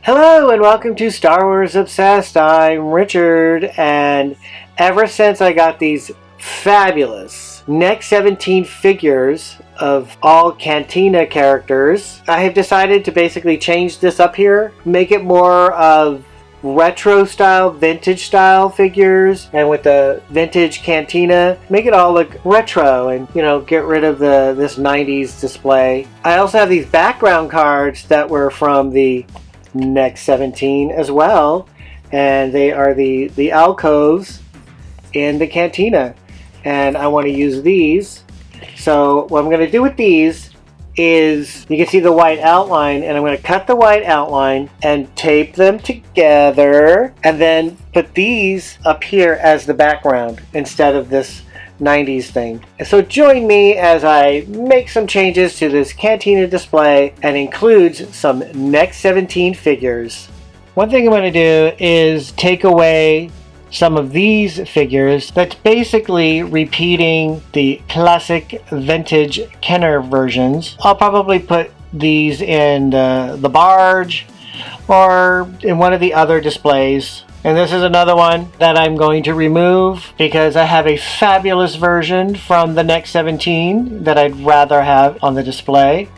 Hello and welcome to Star Wars Obsessed. I'm Richard, and ever since I got these fabulous Next 17 figures of all Cantina characters, I have decided to basically change this up here, make it more of retro style, vintage style figures, and with the vintage Cantina, make it all look retro and, get rid of this 90s display. I also have these background cards that were from the Next 17 as well, and they are the alcoves in the Cantina, and I want to use these. So what I'm going to do with these is, you can see the white outline, and I'm going to cut the white outline and tape them together and then put these up here as the background instead of this 90s thing. And so join me as I make some changes to this Cantina display and includes some Next 17 figures. One thing I'm going to do is take away some of these figures. That's basically repeating the classic vintage Kenner versions. I'll probably put these in the barge or in one of the other displays. And this is another one that I'm going to remove because I have a fabulous version from the Next 17 that I'd rather have on the display.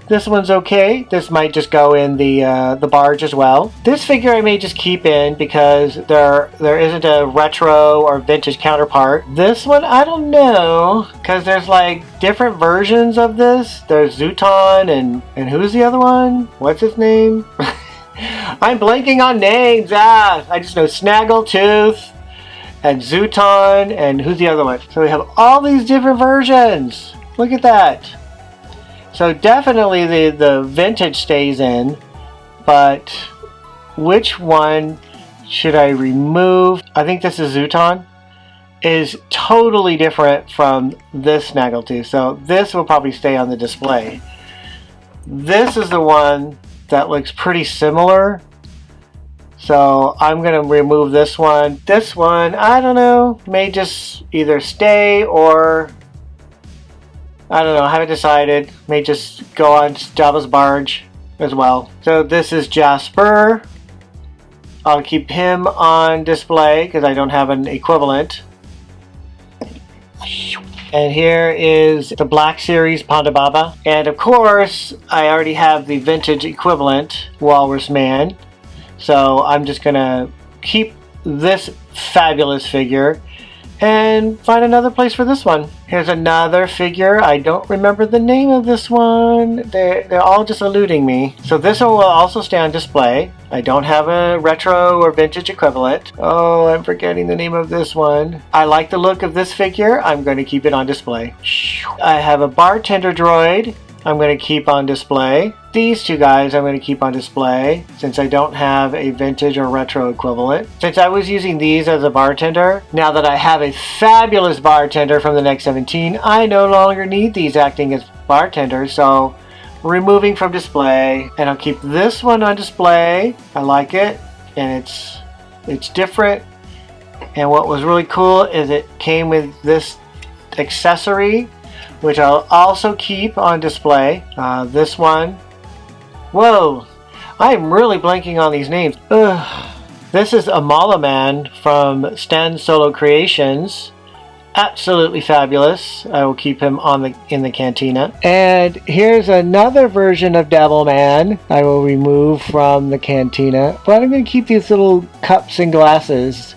This one's okay. This might just go in the barge as well. This figure I may just keep in because there isn't a retro or vintage counterpart. This one, I don't know, because there's like different versions of this. There's Zooton and who's the other one? What's his name? I'm blanking on names. I just know Snaggletooth and Zooton and who's the other one? So we have all these different versions. Look at that. So definitely the vintage stays in, but which one should I remove? I think this is Zooton. Is totally different from this Snaggletooth. So this will probably stay on the display. This is the one that looks pretty similar, so I'm gonna remove this one. This one, I don't know, may just either stay or I don't know, I haven't decided. May just go on Jabba's barge as well. So this is Jasper. I'll keep him on display because I don't have an equivalent. And here is the Black Series Ponda Baba. And of course, I already have the vintage equivalent, Walrus Man. So I'm just gonna keep this fabulous figure and find another place for this one. Here's another figure. I don't remember the name of this one. They're all just eluding me. So this one will also stay on display. I don't have a retro or vintage equivalent. Oh, I'm forgetting the name of this one. I like the look of this figure. I'm going to keep it on display. I have a bartender droid. I'm going to keep on display. These two guys I'm going to keep on display since I don't have a vintage or retro equivalent. Since I was using these as a bartender, now that I have a fabulous bartender from the Next 17, I no longer need these acting as bartenders, so removing from display, and I'll keep this one on display. I like it, and it's different. And what was really cool is it came with this accessory, which I'll also keep on display. This one. Whoa, I'm really blanking on these names. This is Amala Man from Stan Solo Creations. Absolutely fabulous. I will keep him in the Cantina. And here's another version of Devil Man I will remove from the Cantina. But I'm going to keep these little cups and glasses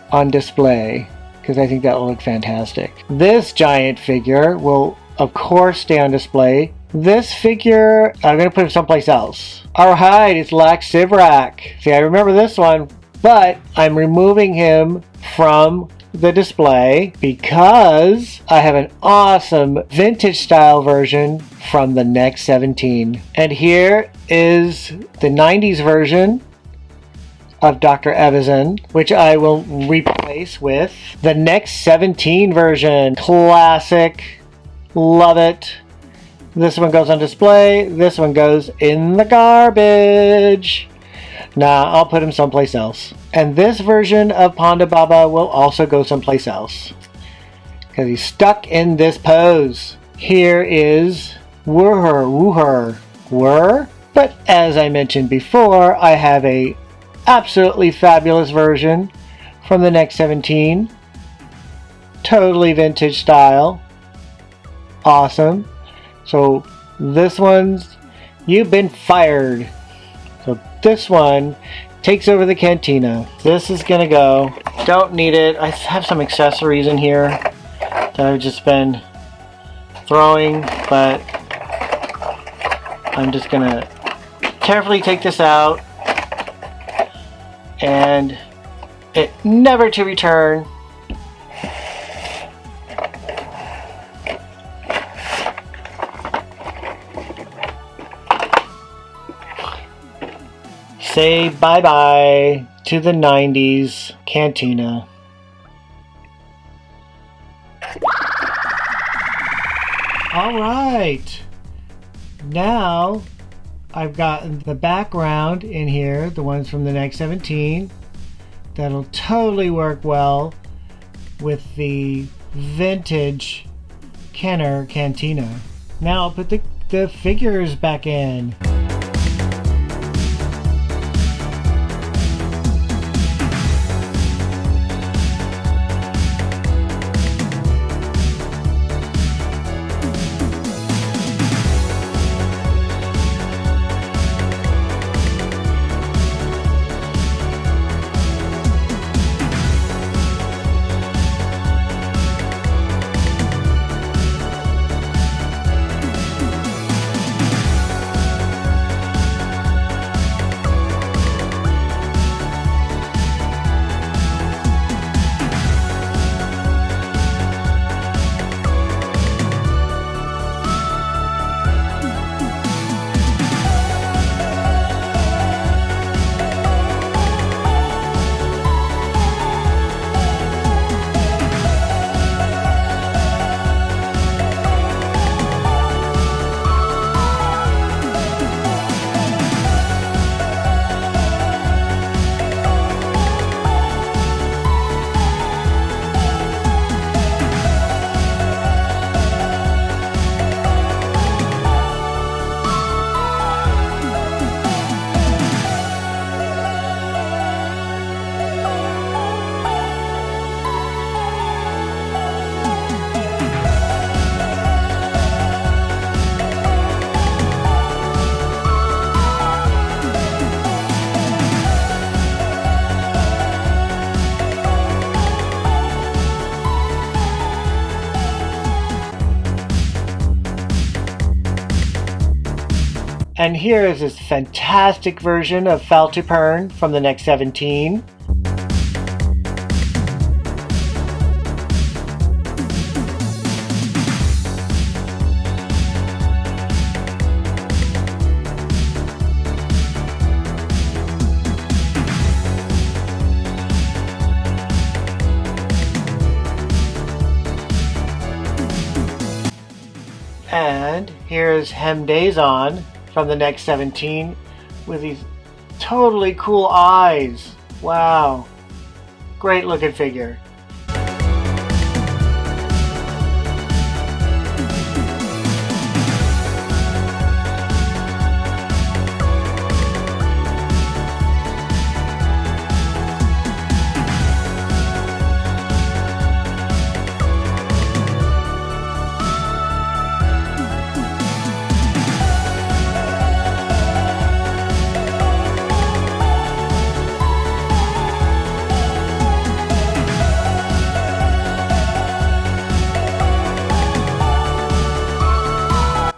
on display because I think that will look fantastic. This giant figure will of course stay on display. This figure, I'm going to put him someplace else. Alright, it's Lax Sivrak. See, I remember this one, but I'm removing him from the display because I have an awesome vintage style version from the Next 17. And here is the 90s version of Dr. Evazan, which I will replace with the Next 17 version. Classic. Love it. This one goes on display. This one goes in the garbage. Nah, I'll put him someplace else. And this version of Ponda Baba will also go someplace else because he's stuck in this pose. Here is Wooher. But as I mentioned before, I have a absolutely fabulous version from the Next 17. Totally vintage style. Awesome. So this one's, you've been fired. So this one takes over the Cantina. This is gonna go. Don't need it. I have some accessories in here that I've just been throwing, but I'm just gonna carefully take this out and it never to return. Say bye-bye to the 90s Cantina. Alright, now I've got the background in here, the ones from the Next 17. That'll totally work well with the vintage Kenner Cantina. Now I'll put the figures back in. And here is this fantastic version of Faltupern from the Next 17. And here's Hemdazon from the Next 17 with these totally cool eyes. Wow. Great looking figure.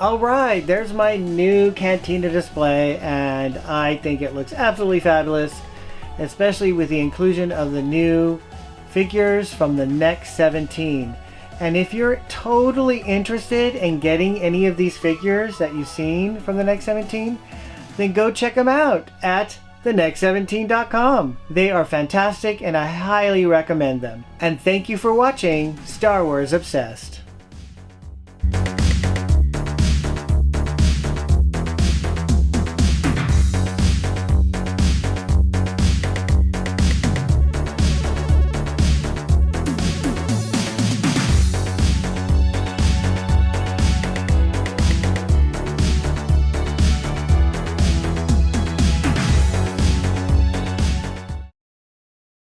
Alright, there's my new Cantina display, and I think it looks absolutely fabulous, especially with the inclusion of the new figures from the Next 17. And if you're totally interested in getting any of these figures that you've seen from the Next 17, then go check them out at thenext17.com. They are fantastic and I highly recommend them. And thank you for watching Star Wars Obsessed.